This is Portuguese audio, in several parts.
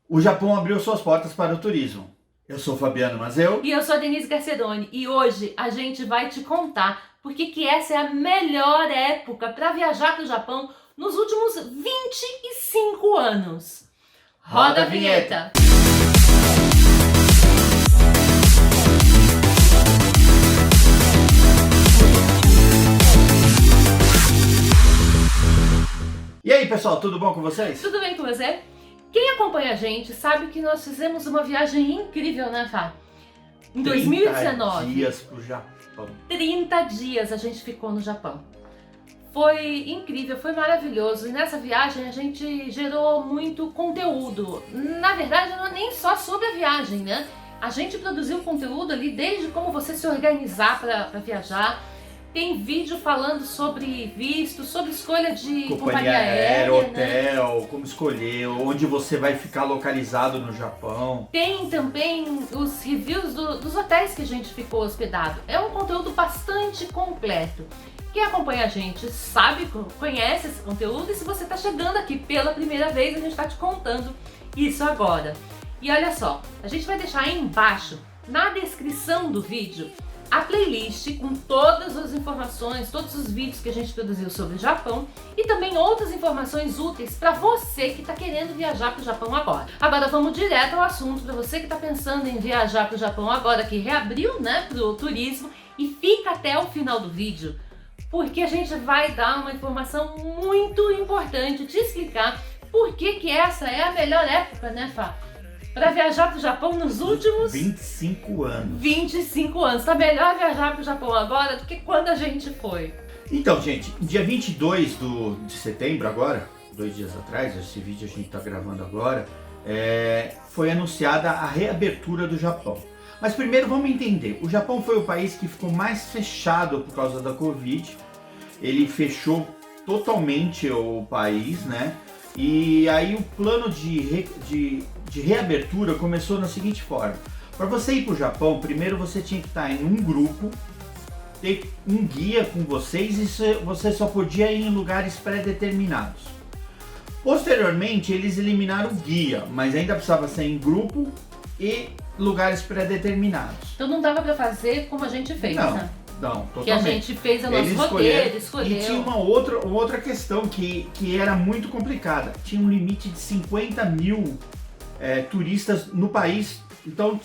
O Japão abriu suas portas para o turismo. Eu sou Fabiano Mazeu. E eu sou a Denise Garcedoni e hoje a gente vai te contar por que essa é a melhor época para viajar para o Japão nos últimos 25 anos. Roda a vinheta! E aí, pessoal, tudo bom com vocês? Tudo bem com você? Quem acompanha a gente sabe que nós fizemos uma viagem incrível, né, Fá? Em 2019. 30 dias pro Japão. 30 dias a gente ficou no Japão. Foi incrível, foi maravilhoso. E nessa viagem a gente gerou muito conteúdo. Na verdade, não é nem só sobre a viagem, né? A gente produziu conteúdo ali desde como você se organizar para viajar. Tem vídeo falando sobre visto, sobre escolha de companhia aérea, hotel, né? como escolher, onde você vai ficar localizado no Japão. Tem também os reviews dos hotéis que a gente ficou hospedado. É um conteúdo bastante completo. Quem acompanha a gente sabe, conhece esse conteúdo, e se você está chegando aqui pela primeira vez, a gente está te contando isso agora. E olha só, a gente vai deixar aí embaixo, na descrição do vídeo, a playlist com todas as informações, todos os vídeos que a gente produziu sobre o Japão e também outras informações úteis para você que está querendo viajar para o Japão agora. Agora vamos direto ao assunto para você que está pensando em viajar para o Japão agora que reabriu, né, para o turismo, e fica até o final do vídeo, porque a gente vai dar uma informação muito importante, te explicar por que essa é a melhor época, né, Fá? Para viajar para o Japão nos últimos 25 anos. 25 anos. Tá melhor viajar para o Japão agora do que quando a gente foi. Então, gente, dia 22 de setembro agora, 2 dias atrás, esse vídeo a gente tá gravando agora, foi anunciada a reabertura do Japão. Mas primeiro vamos entender, o Japão foi o país que ficou mais fechado por causa da Covid. Ele fechou totalmente o país, né? E aí o plano de reabertura começou da seguinte forma. Para você ir para o Japão, primeiro você tinha que estar em um grupo, ter um guia com vocês, e você só podia ir em lugares pré-determinados. Posteriormente eles eliminaram o guia, mas ainda precisava ser em grupo e lugares pré-determinados. Então não dava para fazer como a gente fez, né? Não, totalmente. Que a gente fez o nosso roteiro, escolheu. E tinha uma outra questão que era muito complicada. Tinha um limite de 50 mil turistas no país. Então,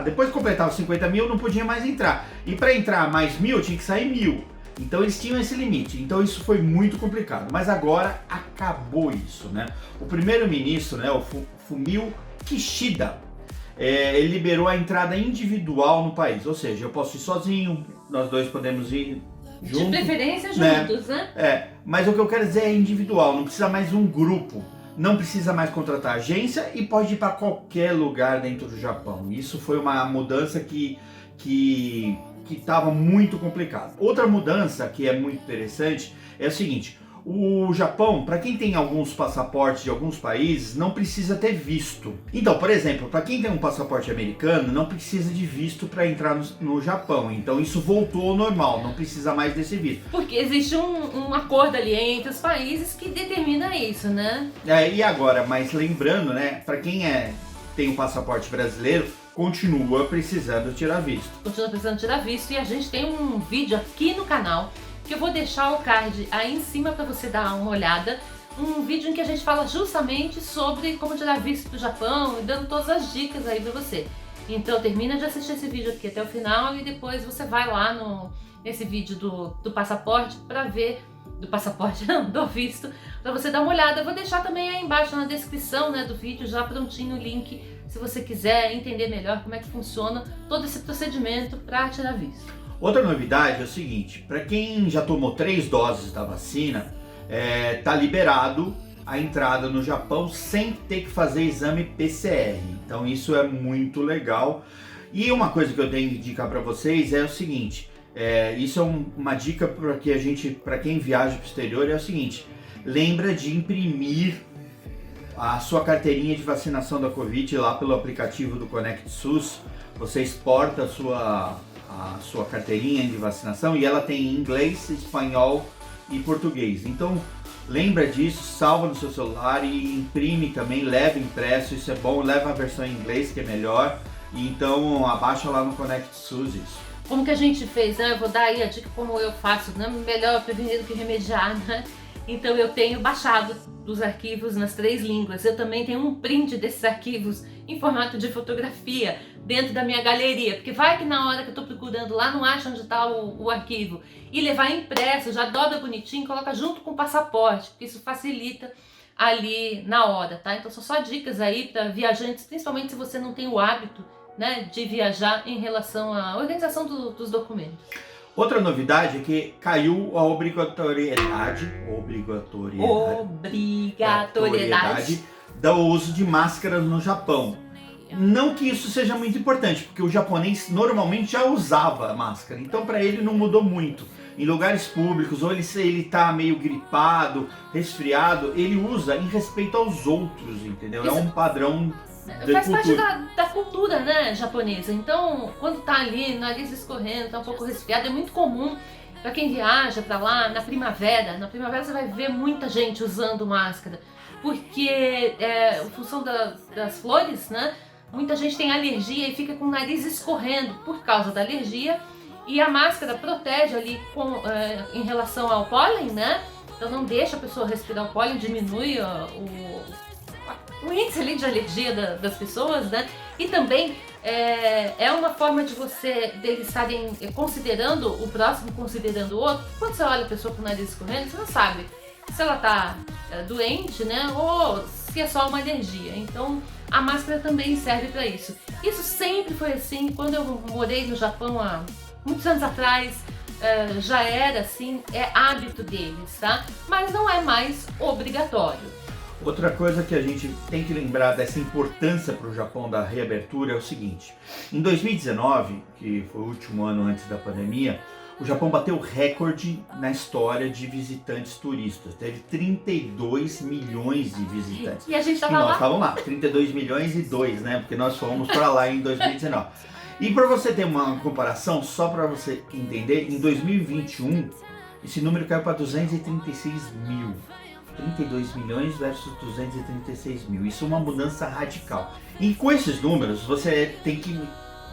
depois de completar os 50 mil, não podia mais entrar. E para entrar mais 1.000, tinha que sair 1.000. Então, eles tinham esse limite. Então, isso foi muito complicado. Mas agora acabou isso, né? O primeiro-ministro, né, o Fumio Kishida, ele liberou a entrada individual no país, ou seja, eu posso ir sozinho, nós dois podemos ir juntos. De preferência juntos, né? Mas o que eu quero dizer é individual, não precisa mais um grupo, não precisa mais contratar agência e pode ir para qualquer lugar dentro do Japão. Isso foi uma mudança que estava muito complicada. Outra mudança que é muito interessante é o seguinte. O Japão, para quem tem alguns passaportes de alguns países, não precisa ter visto. Então, por exemplo, para quem tem um passaporte americano, não precisa de visto para entrar no Japão. Então, isso voltou ao normal, não precisa mais desse visto. Porque existe um acordo ali entre os países que determina isso, né? E agora, mas lembrando, né, para quem tem um passaporte brasileiro, continua precisando tirar visto. Continua precisando tirar visto, e a gente tem um vídeo aqui no canal que eu vou deixar o card aí em cima para você dar uma olhada. Um vídeo em que a gente fala justamente sobre como tirar visto do Japão e dando todas as dicas aí para você. Então termina de assistir esse vídeo aqui até o final e depois você vai lá nesse vídeo do passaporte para ver, do passaporte não, do visto, para você dar uma olhada. Eu vou deixar também aí embaixo na descrição, né, do vídeo já prontinho o link, se você quiser entender melhor como é que funciona todo esse procedimento para tirar visto. Outra novidade é o seguinte, para quem já tomou 3 doses da vacina, tá liberado a entrada no Japão sem ter que fazer exame PCR. Então isso é muito legal. E uma coisa que eu tenho que indicar para vocês é o seguinte, isso é uma dica para quem viaja para o exterior, é o seguinte, lembra de imprimir a sua carteirinha de vacinação da Covid lá pelo aplicativo do Conect SUS. Você exporta a sua carteirinha de vacinação e ela tem em inglês, espanhol e português. Então lembra disso, salva no seu celular e imprime também, leva impresso, isso é bom, leva a versão em inglês que é melhor, e então abaixa lá no Connect SUS isso. Como que a gente fez, né? Eu vou dar aí a dica como eu faço, né? Melhor prevenir do que remediar, né? Então eu tenho baixado os arquivos nas 3 línguas. Eu também tenho um print desses arquivos em formato de fotografia dentro da minha galeria, porque vai que na hora que eu estou procurando lá não acha onde está o arquivo, e levar impresso, já dobra bonitinho, coloca junto com o passaporte, porque isso facilita ali na hora, tá? Então são só dicas aí para viajantes, principalmente se você não tem o hábito, né, de viajar em relação à organização dos documentos. Outra novidade é que caiu a obrigatoriedade do uso de máscaras no Japão. Não que isso seja muito importante, porque o japonês normalmente já usava máscara, então para ele não mudou muito. Em lugares públicos, ou ele tá meio gripado, resfriado, ele usa em respeito aos outros, entendeu? Isso é um padrão faz parte da cultura, né, japonesa. Então, quando tá ali, nariz escorrendo, tá um pouco resfriado, é muito comum para quem viaja para lá na primavera. Na primavera você vai ver muita gente usando máscara, porque em função das flores, né, muita gente tem alergia e fica com o nariz escorrendo por causa da alergia. E a máscara protege ali em relação ao pólen, né? Então não deixa a pessoa respirar o pólen, diminui o índice ali de alergia das pessoas, né? E também é uma forma de deles estarem considerando o próximo, considerando o outro. Quando você olha a pessoa com o nariz escorrendo, você não sabe se ela tá doente, né? Ou se é só uma alergia. Então a máscara também serve para isso. Isso sempre foi assim. Quando eu morei no Japão há muitos anos atrás, já era assim, é hábito deles, tá? Mas não é mais obrigatório. Outra coisa que a gente tem que lembrar dessa importância para o Japão da reabertura é o seguinte: em 2019, que foi o último ano antes da pandemia, o Japão bateu recorde na história de visitantes turistas. Teve 32 milhões de visitantes. E a gente nós estávamos lá, 32 milhões e 2, né? Porque nós fomos para lá em 2019. E para você ter uma comparação, só para você entender, em 2021 esse número caiu para 236 mil. 32 milhões versus 236 mil. Isso é uma mudança radical. E com esses números você tem que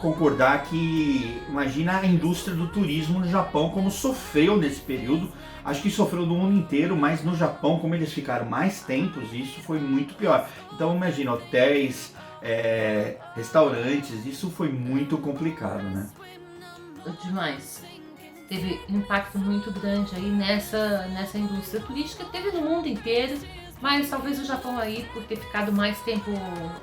concordar que, imagina a indústria do turismo no Japão como sofreu nesse período. Acho que sofreu no mundo inteiro, mas no Japão, como eles ficaram mais tempos, isso foi muito pior. Então imagina, hotéis, restaurantes, isso foi muito complicado, né? Demais. Teve impacto muito grande aí nessa indústria turística, teve no mundo inteiro, mas talvez o Japão aí, por ter ficado mais tempo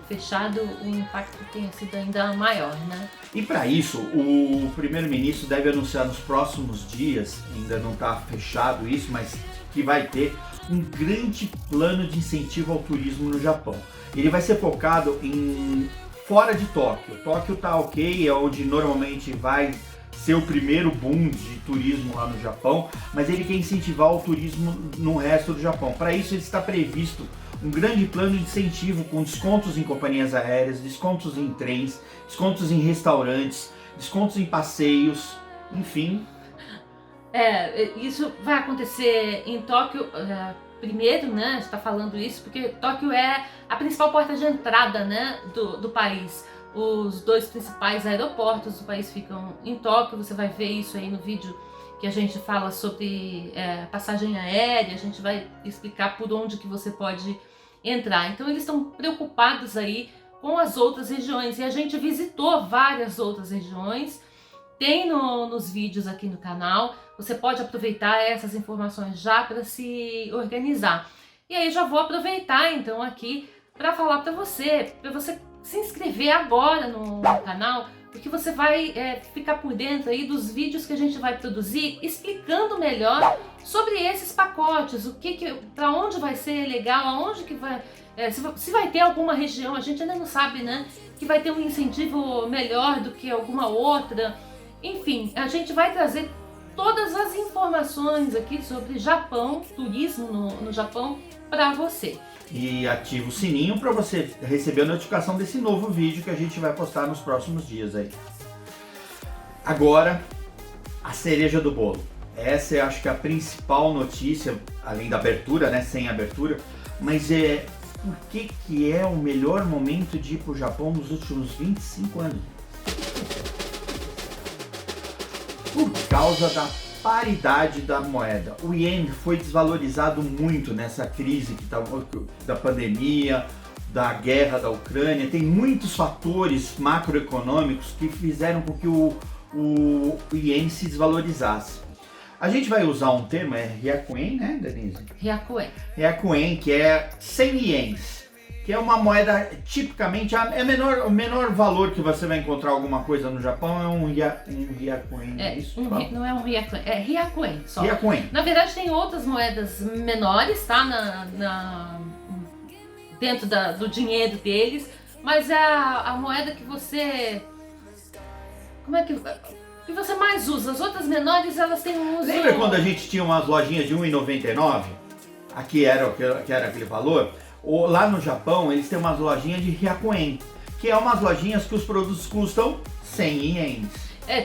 fechado, o impacto tenha sido ainda maior, né? E para isso, o primeiro-ministro deve anunciar nos próximos dias, ainda não está fechado isso, mas que vai ter um grande plano de incentivo ao turismo no Japão. Ele vai ser focado fora de Tóquio. Tóquio tá ok, é onde normalmente vai ser o primeiro boom de turismo lá no Japão, mas ele quer incentivar o turismo no resto do Japão. Para isso está previsto um grande plano de incentivo com descontos em companhias aéreas, descontos em trens, descontos em restaurantes, descontos em passeios, enfim. Isso vai acontecer em Tóquio primeiro, né? A gente está falando isso porque Tóquio é a principal porta de entrada, né, do país. Os 2 principais aeroportos do país ficam em Tóquio. Você vai ver isso aí no vídeo que a gente fala sobre passagem aérea. A gente vai explicar por onde que você pode entrar. Então eles estão preocupados aí com as outras regiões e a gente visitou várias outras regiões. Tem nos vídeos aqui no canal. Você pode aproveitar essas informações já para se organizar. E aí já vou aproveitar então aqui para falar para você se inscrever agora no canal, porque você vai ficar por dentro aí dos vídeos que a gente vai produzir explicando melhor sobre esses pacotes, para onde vai ser legal, aonde que vai, se vai ter alguma região, a gente ainda não sabe, né, que vai ter um incentivo melhor do que alguma outra. Enfim, a gente vai trazer todas as informações aqui sobre Japão, turismo no Japão, para você. E ativa o sininho para você receber a notificação desse novo vídeo que a gente vai postar nos próximos dias aí. Agora, a cereja do bolo. essa eu acho que é a principal notícia, além da abertura, né, sem abertura, mas por que é o melhor momento de ir para o Japão nos últimos 25 anos? Por causa da paridade da moeda. O ien foi desvalorizado muito nessa crise da pandemia, da guerra da Ucrânia. Tem muitos fatores macroeconômicos que fizeram com que o ien se desvalorizasse. A gente vai usar um termo, Ryakuen, né, Denise? Ryakuen. Ryakuen, que é 100 ienes, que é uma moeda tipicamente, o menor valor que você vai encontrar alguma coisa no Japão é um Ryakuen, é isso? Não é um Ryakuen, é Ryakuen só. Ryakuen. Na verdade tem outras moedas menores, tá, dentro do dinheiro deles, mas é a moeda que você... Como é que você mais usa? As outras menores, elas têm um uso... Lembra quando a gente tinha umas lojinhas de R$1,99? Aqui era aquele valor. Lá no Japão, eles têm umas lojinhas de Ryakuen, que é umas lojinhas que os produtos custam 100 ienes.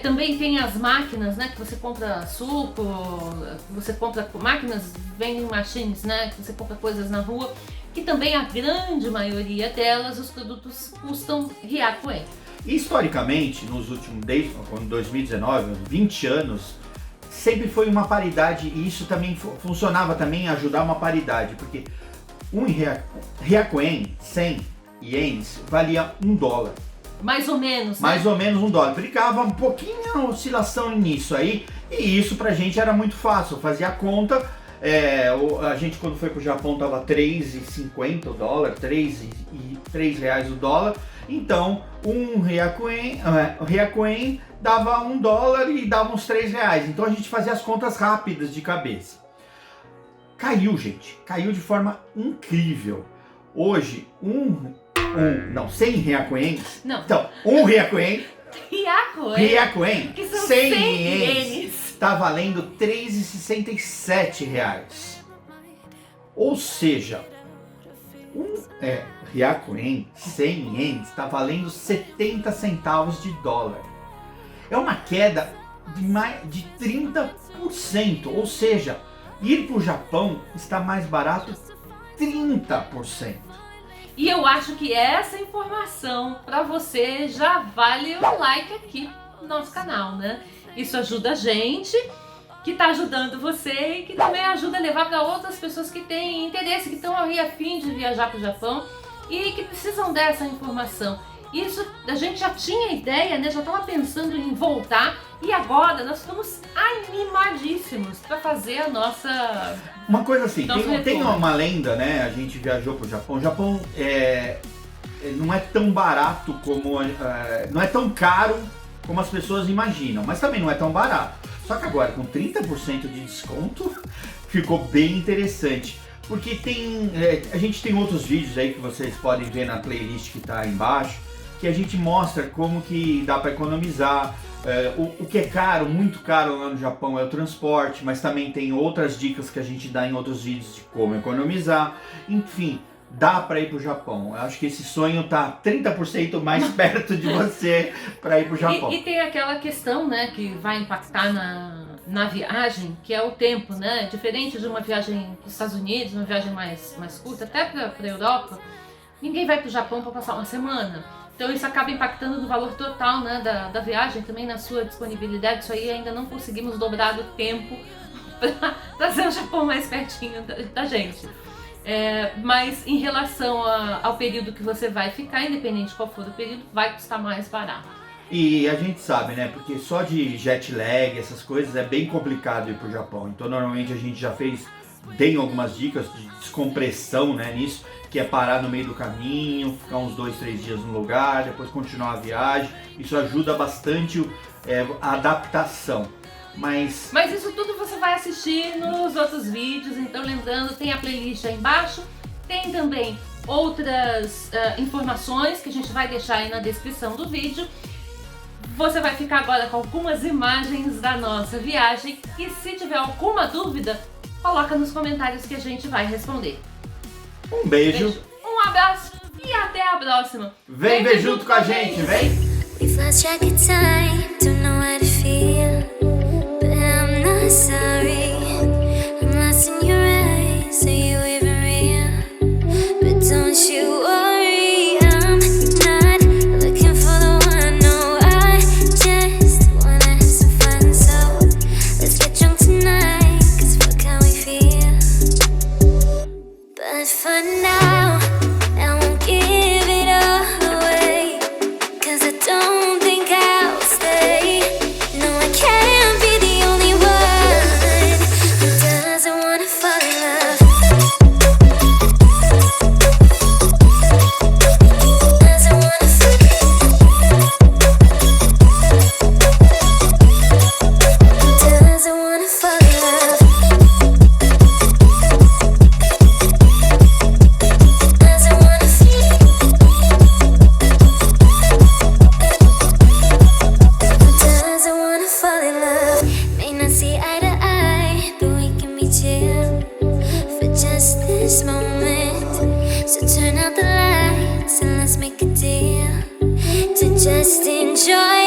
Também tem as máquinas, né, que você compra suco, você compra máquinas, vending machines, né, que você compra coisas na rua, que também a grande maioria delas, os produtos custam Ryakuen. Historicamente, desde 2019, 20 anos, sempre foi uma paridade, e isso também funcionava também ajudar uma paridade, porque um Ryakuen, 100 ienes, valia $1. Mais ou menos, né? Mais ou menos $1. Ficava um pouquinho a oscilação nisso aí, e isso pra gente era muito fácil, fazia a conta. A gente quando foi pro Japão tava R$3,50 o dólar, R$3 o dólar. Então um Ryakuen dava $1 e dava uns R$3. Então a gente fazia as contas rápidas de cabeça. Caiu, gente, caiu de forma incrível. Hoje 100 Ryakuens. Não. Então, um Ryakuen, que são 100 100 ienes, está valendo R$3,67. Ou seja, Ryakuen, 100 ienes, está valendo 70 centavos de dólar. É uma queda de 30%, ou seja, ir para o Japão está mais barato 30%. E eu acho que essa informação para você já vale o like aqui no nosso canal, né? Isso ajuda a gente, que está ajudando você e que também ajuda a levar para outras pessoas que têm interesse, que estão aí a fim de viajar para o Japão e que precisam dessa informação. Isso a gente já tinha ideia, né? Já estava pensando em voltar e agora nós estamos animadíssimos para fazer a nossa... Uma coisa assim, tem uma lenda, né? A gente viajou pro Japão. O Japão não é tão barato como... não é tão caro como as pessoas imaginam, mas também não é tão barato. Só que agora, com 30% de desconto, ficou bem interessante. Porque a gente tem outros vídeos aí que vocês podem ver na playlist que está aí embaixo, que a gente mostra como que dá para economizar. O que é caro, muito caro lá no Japão é o transporte, mas também tem outras dicas que a gente dá em outros vídeos de como economizar. Enfim, dá para ir para o Japão. Eu acho que esse sonho tá 30% mais perto de você para ir para o Japão. E tem aquela questão, né, que vai impactar na viagem, que é o tempo, né? Diferente de uma viagem para os Estados Unidos, uma viagem mais curta, até para a Europa, ninguém vai para o Japão para passar uma semana. Então isso acaba impactando no valor total, né, da viagem, também na sua disponibilidade. Isso aí ainda não conseguimos dobrar o tempo para trazer o Japão mais pertinho da gente. Mas em relação ao período que você vai ficar, independente de qual for o período, vai custar mais barato. E a gente sabe, né, porque só de jet lag, essas coisas, é bem complicado ir pro Japão. Então normalmente a gente já tem algumas dicas de descompressão, né, nisso, que é parar no meio do caminho, ficar uns 2-3 dias no lugar, depois continuar a viagem. Isso ajuda bastante a adaptação. Mas isso tudo você vai assistir nos outros vídeos, então lembrando, tem a playlist aí embaixo, tem também outras informações que a gente vai deixar aí na descrição do vídeo. Você vai ficar agora com algumas imagens da nossa viagem e se tiver alguma dúvida, coloca nos comentários que a gente vai responder. Um beijo, um abraço e até a próxima. Vem ver junto com a gente, vem! We've lost track of time, don't know how to feel, but I'm not sorry. let's make a deal to just enjoy